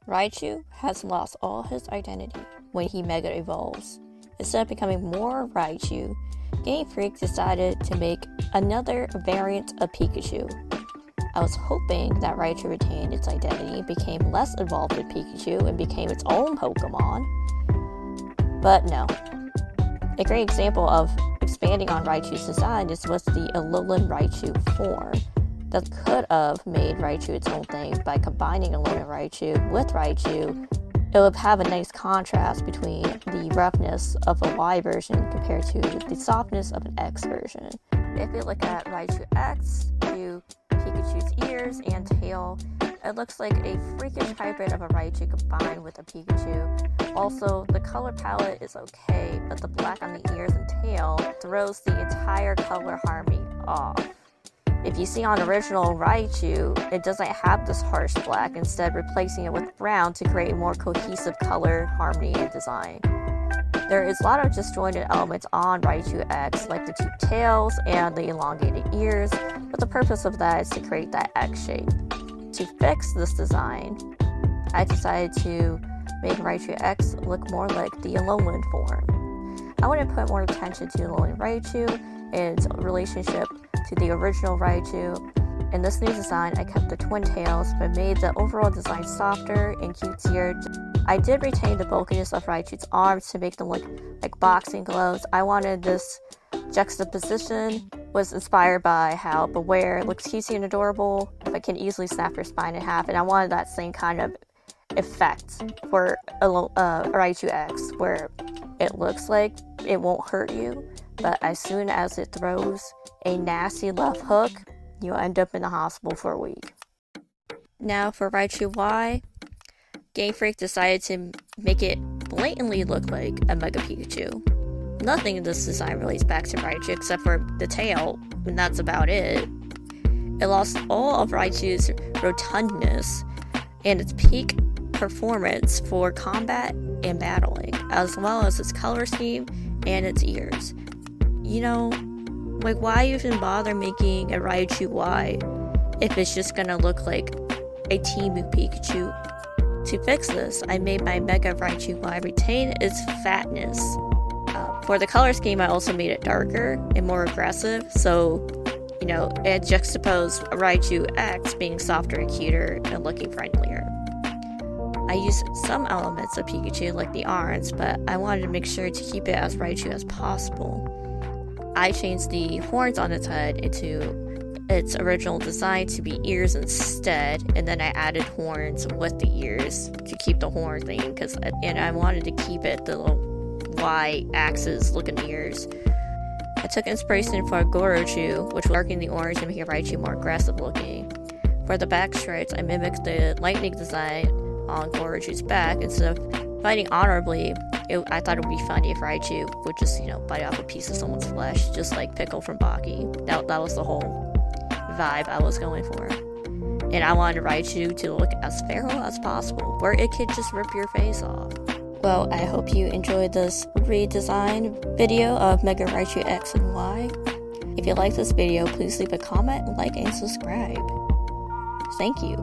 Raichu has lost all his identity when he Mega Evolves. Instead of becoming more Raichu, Game Freak decided to make another variant of Pikachu. I was hoping that Raichu retained its identity, became less evolved than Pikachu, and became its own Pokemon. But no. A great example of expanding on Raichu's design was the Alolan Raichu form. That could have made Raichu its own thing by combining Alolan Raichu with Raichu. It would have a nice contrast between the roughness of a Y version compared to the softness of an X version. If you look at Raichu X to Pikachu's ears and tail, it looks like a freakish hybrid of a Raichu combined with a Pikachu. Also, the color palette is okay, but the black on the ears and tail throws the entire color harmony off. If you see on original Raichu, it doesn't have this harsh black, instead replacing it with brown to create a more cohesive color, harmony, and design. There is a lot of disjointed elements on Raichu X, like the two tails and the elongated ears, but the purpose of that is to create that X shape. To fix this design, I decided to make Raichu X look more like the Alolan form. I want to put more attention to Alolan Raichu and its relationship to the original Raichu. In this new design, I kept the twin tails, but made the overall design softer and cutesier. I did retain the bulkiness of Raichu's arms to make them look like boxing gloves. I wanted this juxtaposition was inspired by how Beware looks cutesy and adorable, but can easily snap your spine in half, and I wanted that same kind of effect for Raichu X, where it looks like it won't hurt you, but as soon as it throws a nasty left hook, you'll end up in the hospital for a week. Now for Raichu Y, Game Freak decided to make it blatantly look like a Mega Pikachu. Nothing in this design relates back to Raichu except for the tail, and that's about it. It lost all of Raichu's rotundness and its peak performance for combat and battling, as well as its color scheme and its ears. You know, like, why even bother making a Raichu Y if it's just gonna look like a Timu Pikachu? To fix this, I made my Mega Raichu Y retain its fatness. For the color scheme, I also made it darker and more aggressive, so, you know, it juxtaposed Raichu X being softer and cuter and looking friendlier. I used some elements of Pikachu, like the arms, but I wanted to make sure to keep it as Raichu as possible. I changed the horns on its head into its original design to be ears instead, and then I added horns with the ears to keep the horn thing, and I wanted to keep it the little Y-axis looking ears. I took inspiration from Gorochu, which was darkening the orange and making Raichu more aggressive looking. For the back stripes, I mimicked the lightning design on Gorochu's back. Instead of fighting honorably, I thought it would be funny if Raichu would just, bite off a piece of someone's flesh, just like Pickle from Baki. That was the whole vibe I was going for. And I wanted Raichu to look as feral as possible, where it could just rip your face off. Well, I hope you enjoyed this redesign video of Mega Raichu X and Y. If you like this video, please leave a comment, like, and subscribe. Thank you.